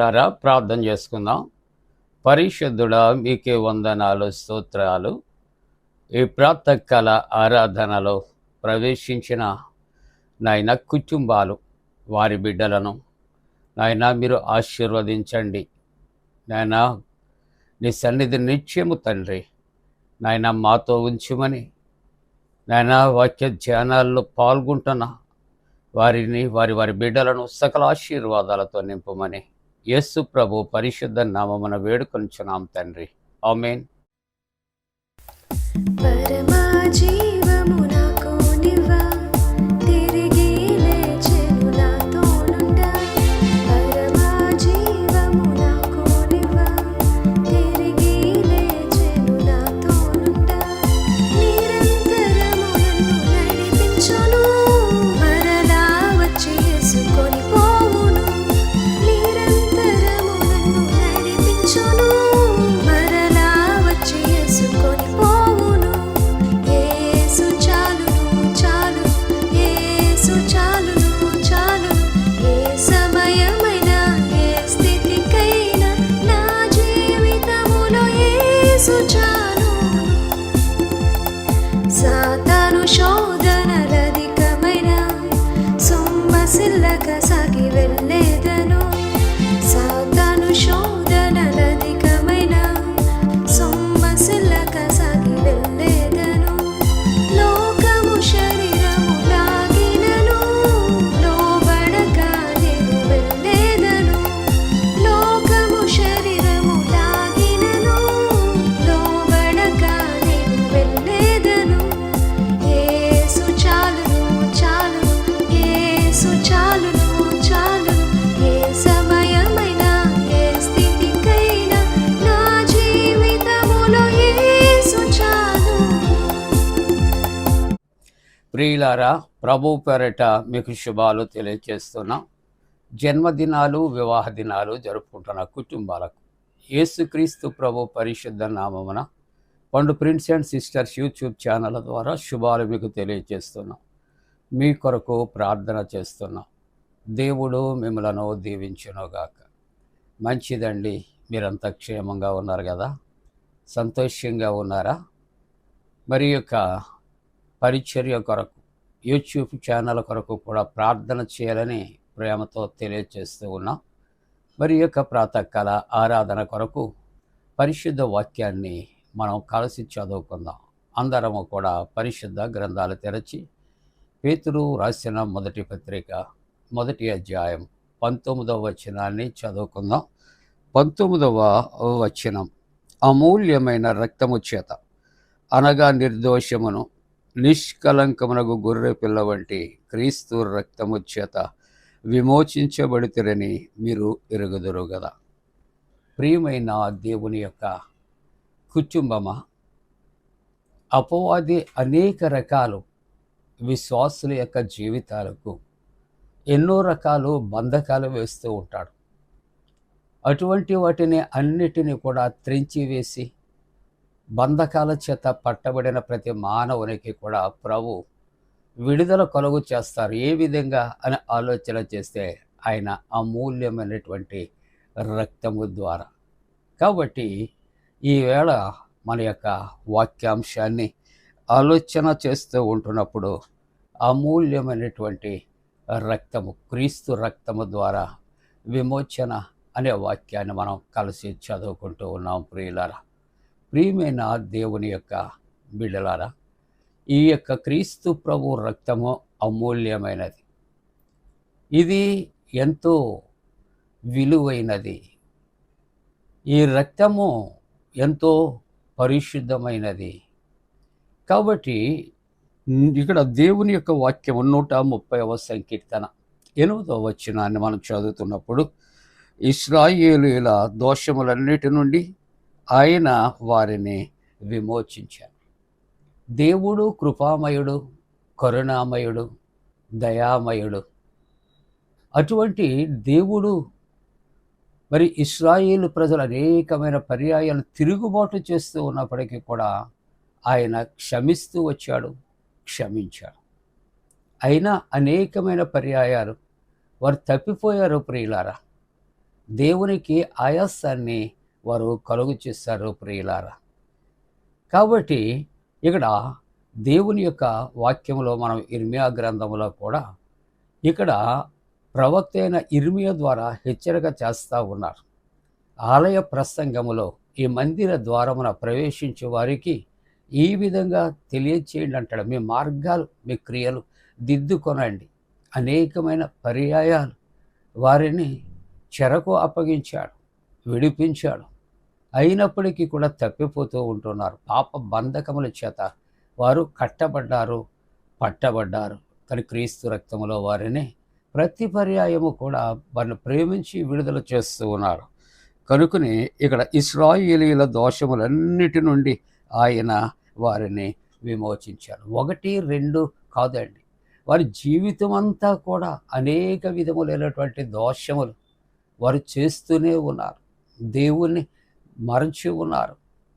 ప్రియులారా, ప్రార్థన చేసుకుందాం. పరిశుద్ధుడా, మీకే వందనాలు, స్తోత్రాలు. ఈ ప్రాతకాల ఆరాధనలో ప్రవేశించిన నాయన కుటుంబాలు, వారి బిడ్డలను నాయన మీరు ఆశీర్వదించండి. నాయన నీ సన్నిధి నిత్యము తండ్రి నాయన మాతో ఉంచుమని, నాయన వాక్య ధ్యానాల్లో పాల్గొంటున్న వారిని, వారి బిడ్డలను సకల ఆశీర్వాదాలతో నింపమని యేసు ప్రభు పరిశుద్ధ నామమున వేడుకొనుచున్నాం తండ్రి. ఆమేన్. పరమా జీవము నాకు నివ్వా, తిరిగి లేచెను నాతోనుండ. పరమా జీవము నాకు నివ్వా, తిరిగి లేచెను నాతోనుండ. నిరంతరము నన్ను నడిపించును, మరలా వచ్చి యేసుకొని పోవును. నిరంతరము నన్ను నడిపించును, మరలా వచ్చి యేసుకొని పోవును. యేసు చాలును చాలును, యేసు చాలును చాలును. ఏ సమయమైనా ఏ స్థితికైనా నా జీవితములో యేసు చాలును. సాతాను శోధనలధికమైన సొమ్మసిల్లక సాగి వెళ్ళేదను. సాతాను శోధనలధికమైన సొమ్మసిల్లక సాగి వెళ్ళేదను. లోకము శరీరము లాగినను, లోబడక నేను వెళ్ళేదను. లోకము శరీరము లాగినను, లోబడక నేను వెళ్ళేదను. యేసు చాలును చాలును, యేసు చాలును చాలును. ఏ సమయమైనా ఏ స్థితికైనా నా జీవితములో యేసు చాలును. ప్రియులారా, ప్రభు పేరట మీకు శుభాలు తెలియజేస్తున్నాం. జన్మదినాలు, వివాహ దినాలు జరుపుకుంటున్న కుటుంబాలకు యేసుక్రీస్తు ప్రభు పరిశుద్ధ నామమున పండు prince and sisters YouTube channel ద్వారా శుభాలు మీకు తెలియజేస్తున్నాం. మీ కొరకు ప్రార్థన చేస్తున్నాం. దేవుడు మిమ్మలను దీవించునుగాక. మంచిదండి, మీరంతా క్షేమంగా ఉన్నారు కదా, సంతోషంగా ఉన్నారా? మరి యొక్క పరిచర్య కొరకు యూట్యూబ్ ఛానల్ కొరకు కూడా ప్రార్థన చేయాలని ప్రేమతో తెలియజేస్తూ ఉన్నాం. మరి యొక్క ప్రాతకాల ఆరాధన కొరకు పరిశుద్ధ వాక్యాన్ని మనం కలిసి చదువుకుందాం. అందరము కూడా పరిశుద్ధ గ్రంథాలు తెరచి పేతురు రాసిన మొదటి పత్రిక 1వ అధ్యాయం 19వ వచనాన్ని చదువుకుందాం. 19వ వచనం, అమూల్యమైన రక్తము చేత అనగా నిర్దోషమును నిష్కలంకమునకు గొర్రె పిల్ల వంటి క్రీస్తు రక్తము చేత విమోచించబడితిరని మీరు ఎరుగుదురు గదా. ప్రియమైన దేవుని యొక్క కుటుంబమా, అపవాది అనేక రకాలు విశ్వాసుల యొక్క జీవితాలకు ఎన్నో రకాలు బంధకాలు వేస్తూ ఉంటాడు. అటువంటి వాటిని అన్నిటినీ కూడా త్రెంచివేసి బంధకాల చేత పట్టబడిన ప్రతి మానవునికి కూడా ప్రభు విడుదల కలుగు చేస్తారు. ఏ విధంగా అని ఆలోచన చేస్తే ఆయన అమూల్యమైనటువంటి రక్తము ద్వారా. కాబట్టి ఈవేళ మన యొక్క వాక్యాంశాన్ని ఆలోచన చేస్తూ ఉంటున్నప్పుడు అమూల్యమైనటువంటి రక్తము, క్రీస్తు రక్తము ద్వారా విమోచన అనే వాక్యాన్ని మనం కలిసి చదువుకుంటూ ఉన్నాం. ప్రియులారా, ప్రియమైన దేవుని యొక్క బిడ్డలారా, ఈ యొక్క క్రీస్తు ప్రభు రక్తము అమూల్యమైనది. ఇది ఎంతో విలువైనది. ఈ రక్తము ఎంతో పరిశుద్ధమైనది. కాబట్టి ఇక్కడ దేవుని యొక్క వాక్యం 130వ సంకీర్తన 8వ వచనాన్ని మనం చదువుతున్నప్పుడు, ఇశ్రాయేలీయుల దోషములన్నిటి నుండి ఆయన వారిని విమోచించారు. దేవుడు కృపామయుడు, కరుణామయుడు, దయామయుడు. అటువంటి దేవుడు మరి ఇశ్రాయేలు ప్రజలు అనేకమైన పర్యాయాలు తిరుగుబాటు చేస్తూ ఉన్నప్పటికీ కూడా ఆయన క్షమిస్తూ వచ్చాడు, క్షమించాడు. అయినా అనేకమైన పర్యాయాలు వారు తప్పిపోయారు. ప్రియులారా, దేవునికి ఆయాసాన్ని వారు కలుగు చేశారు ప్రియులారా. కాబట్టి ఇక్కడ దేవుని యొక్క వాక్యంలో మనం ఇర్మియా గ్రంథంలో కూడా ఇక్కడ ప్రవక్త అయిన ఇర్మియా ద్వారా హెచ్చరిక చేస్తూ ఉన్నారు. ఆలయ ప్రసంగములో ఈ మందిర ద్వారమున ప్రవేశించే వారికి ఈ విధంగా తెలియచేయండి అంటాడు. మీ మార్గాలు మీ క్రియలు దిద్దుకొనండి. అనేకమైన పర్యాయాలు వారిని చెరకు అప్పగించాడు, విడిపించాడు. అయినప్పటికీ కూడా తప్పిపోతూ ఉంటున్నారు. పాప బంధకముల చేత వారు కట్టబడ్డారు, పట్టబడ్డారు. కానీ క్రీస్తు రక్తములో వారిని ప్రతి పర్యాయము కూడా వారిని ప్రేమించి విడుదల చేస్తూ ఉన్నారు. కనుకని ఇక్కడ ఇశ్రాయేలీయుల దోషములన్నిటి నుండి ఆయన వారిని విమోచించారు. 1, 2 కాదండి, వారి జీవితం అంతా కూడా అనేక విధములైనటువంటి దోషములు వారు చేస్తూనే ఉన్నారు. దేవుణ్ణి మరచి ఉన్నారు.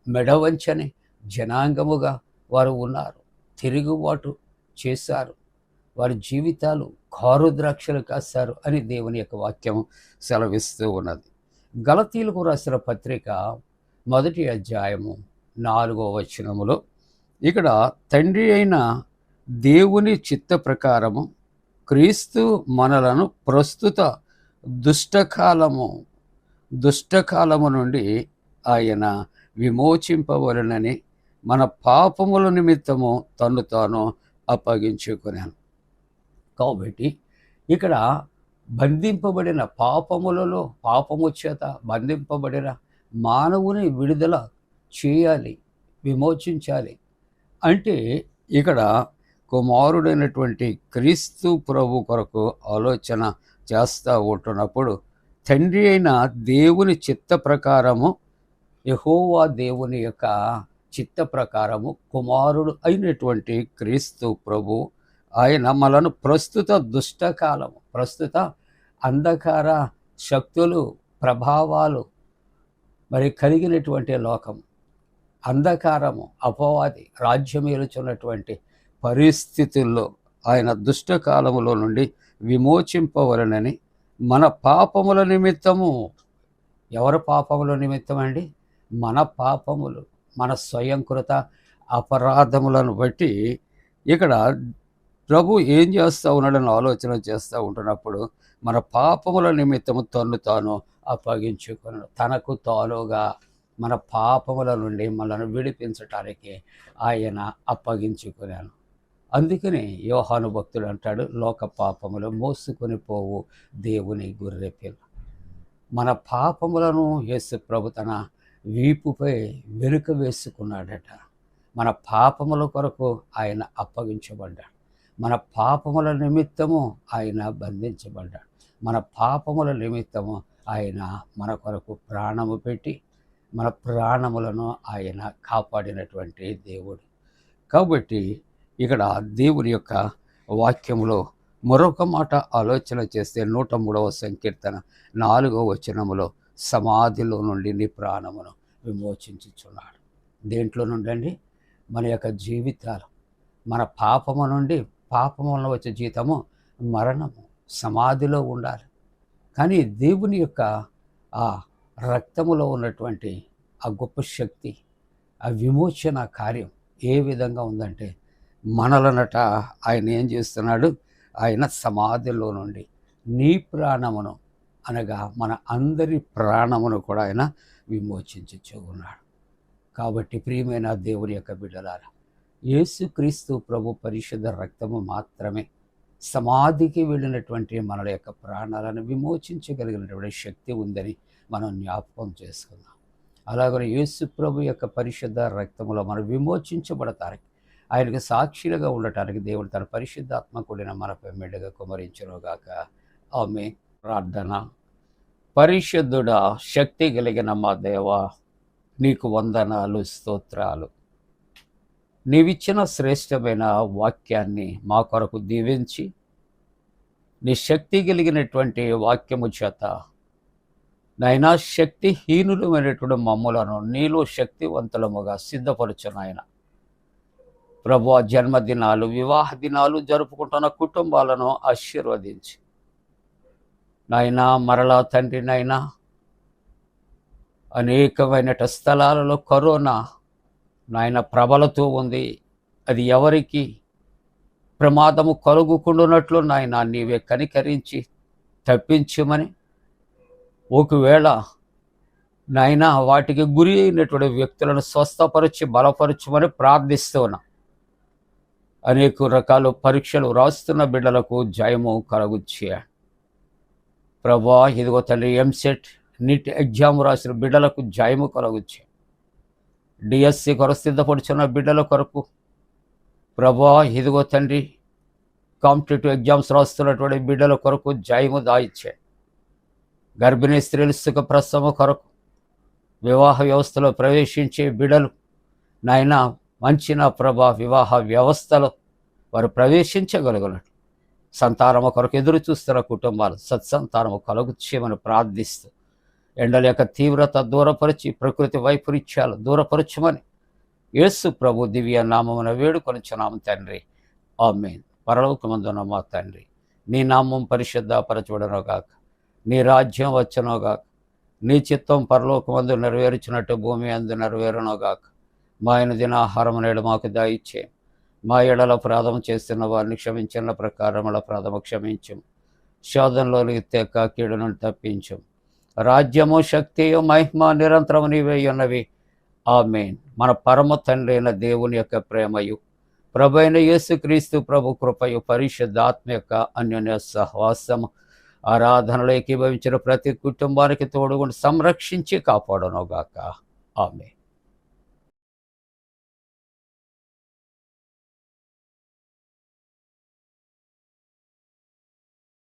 మెడవంచని జనాంగముగా వారు ఉన్నారు. తిరుగుబాటు చేశారు. వారి జీవితాలు కారు ద్రాక్షలు కాశారు అని దేవుని యొక్క వాక్యం సెలవిస్తూ ఉన్నది. గలతీయులకు రాసిన పత్రిక 1వ అధ్యాయము 4వ వచనములో ఇక్కడ తండ్రి అయిన దేవుని చిత్త ప్రకారము క్రీస్తు మనలను ప్రస్తుత దుష్టకాలము నుండి ఆయన విమోచింపవలనని మన పాపముల నిమిత్తము తన్ను తాను అప్పగించుకున్నాను. కాబట్టి ఇక్కడ బంధింపబడిన పాపము చేత బంధింపబడిన మానవుని విడుదల చేయాలి, విమోచించాలి. అంటే ఇక్కడ కుమారుడైనటువంటి క్రీస్తు ప్రభు కొరకు ఆలోచన చేస్తూ ఉంటున్నప్పుడు తండ్రి అయిన దేవుని చిత్త ప్రకారము, యెహోవా దేవుని యొక్క చిత్త ప్రకారము కుమారుడు అయినటువంటి క్రీస్తు ప్రభు ఆయన మనను ప్రస్తుత అంధకార శక్తులు, ప్రభావాలు మరి కలిగినటువంటి లోకం, అంధకారము, అపవాది రాజ్యం ఏలుచున్నటువంటి పరిస్థితుల్లో ఆయన దుష్టకాలములో నుండి విమోచింపవలనని మన పాపముల నిమిత్తము. ఎవరి పాపముల నిమిత్తం అండి? మన పాపములు, మన స్వయంకృత అపరాధములను బట్టి ఇక్కడ ప్రభు ఏం చేస్తూ ఉన్నాడని ఆలోచన చేస్తూ ఉంటున్నప్పుడు మన పాపముల నిమిత్తము తన్ను తాను అప్పగించుకున్నాడు. తనకు తానుగా మన పాపముల నుండి మనల్ని విడిపించటానికి ఆయన అప్పగించుకున్నాను. అందుకని యోహాను భక్తుడు అంటాడు, లోక పాపములు మోసుకొని పోవు దేవుని గొర్రెపిల్ల. మన పాపములను యేసు ప్రభు తన వీపుపై వెనుక వేసుకున్నాడట. మన పాపముల కొరకు ఆయన అప్పగించబడ్డాడు. మన పాపముల నిమిత్తము ఆయన బంధించబడ్డాడు. మన పాపముల నిమిత్తము ఆయన మన కొరకు ప్రాణము పెట్టి మన ప్రాణములను ఆయన కాపాడినటువంటి దేవుడు. కాబట్టి ఇక్కడ దేవుని యొక్క వాక్యములో మరొక మాట ఆలోచన చేస్తే 103వ సంకీర్తన 4వ వచనములో సమాధిలో నుండి నీ ప్రాణమును విమోచించుచున్నాడు. దేంట్లో నుండి అండి? మన యొక్క జీవితాలు, మన పాపము నుండి, పాపమున వచ్చే జీతము మరణము, సమాధిలో ఉండాలి. కానీ దేవుని యొక్క ఆ రక్తములో ఉన్నటువంటి ఆ గొప్ప శక్తి, ఆ విమోచన కార్యం ఏ విధంగా ఉందంటే మనలనట ఆయన ఏం చేస్తున్నాడు? ఆయన సమాధిలో నుండి నీ ప్రాణమును అనగా మన అందరి ప్రాణమును కూడా ఆయన విమోచించు ఉన్నాడు. కాబట్టి ప్రియమైన దేవుని యొక్క బిడ్డలారా, యేసుక్రీస్తు ప్రభు పరిశుద్ధ రక్తము మాత్రమే సమాధికి వెళ్ళినటువంటి మన యొక్క ప్రాణాలను విమోచించగలిగినటువంటి శక్తి ఉందని మనం జ్ఞాపకం చేసుకుందాం. అలాగే యేసు ప్రభు యొక్క పరిశుద్ధ రక్తములో మనం విమోచించబడతానికి, ఆయనకు సాక్షులుగా ఉండటానికి దేవుడు తన పరిశుద్ధాత్మ కూడిన మనపై మెండుగా కుమరించునుగాక. ఆమేన్. ప్రార్థన. పరిశుద్ధుడా, శక్తి కలిగిన మా దేవా, నీకు వందనాలు, స్తోత్రాలు. నీవిచ్చిన శ్రేష్టమైన వాక్యాన్ని మా కొరకు దీవించి నీ శక్తి కలిగినటువంటి వాక్యము చేత నాయనా శక్తిహీనులమైనటువంటి మమ్ములను నీలో శక్తివంతులముగా సిద్ధపరచు నాయన. ప్రభువా, జన్మదినాలు, వివాహ దినాలు జరుపుకుంటున్న కుటుంబాలను ఆశీర్వదించి నాయనా, మరలా తండ్రి నాయనా అనేకమైన స్థలాలలో కరోనా నాయన ప్రబలుతూ ఉంది. అది ఎవరికి ప్రమాదము కలుగుకుండునట్లు నాయన నీవే కనికరించి తప్పించమని, ఒకవేళ నాయన వాటికి గురి అయినటువంటి వ్యక్తులను స్వస్థపరిచి బలపరచమని ప్రార్థిస్తున్నా. అనేక రకాల పరీక్షలు రాస్తున్న బిడ్డలకు జయము కలుగుచ్చే ప్రభా. ఇదిగో తండ్రి, ఎంసెట్ నీట్ ఎగ్జామ్ రాసిన బిడ్డలకు జయము కలుగుచ్చే. డిఎస్సి కొరకు సిద్ధపడుచున్న బిడ్డల కొరకు ప్రభా, ఇదిగో తండ్రి, కాంపిటేటివ్ ఎగ్జామ్స్ రాస్తున్నటువంటి బిడ్డల కొరకు జయము దాయిచ్చే. గర్భిణీ స్త్రీలు సుఖ ప్రసవ కొరకు, వివాహ వ్యవస్థలో ప్రవేశించే బిడ్డలు నాయన మంచి నా ప్రభా వివాహ వ్యవస్థలో వారు ప్రవేశించగలుగునట్లు, సంతానము కొరకు ఎదురు చూస్తున్న కుటుంబాలు సత్సంతానము కలుగుచ్చేయమని ప్రార్థిస్తూ, ఎండల యొక్క తీవ్రత దూరపరిచి ప్రకృతి వైపరీత్యాలు దూరపరచమని యేసు ప్రభు దివ్య నామమున వేడుకొనుచున్నాము తండ్రి. ఆమేన్. పరలోకమందున్న మా తండ్రి, నీ నామం పరిశుద్ధపరచబడునుగాక, నీ రాజ్యం వచ్చునుగాక, నీ చిత్తం పరలోకమందు నెరవేర్చినట్టు భూమి అందు నెరవేరునుగాక. మా ఆయన దినాహారం నేడు మాకు దయచే, మా ఎడల అపరాధం చేస్తున్న వారిని క్షమించిన ప్రకారముల అపరాధము క్షమించం, శోధనలోనికి తెక్క కీడు నుండి తప్పించం. రాజ్యము శక్తియు మహిమ నిరంతరము నీవే ఉన్నవి. ఆమేన్. మన పరమ తండ్రి అయిన దేవుని యొక్క ప్రేమయు, ప్రభు అయిన యేసుక్రీస్తు ప్రభు కృపయు, పరిశుద్ధాత్మ యొక్క అన్యోన్య సహవాసము, ఆరాధనలో ఏకీభవించిన ప్రతి కుటుంబానికి తోడుగుండి సంరక్షించి కాపాడునుగాక. ఆమేన్.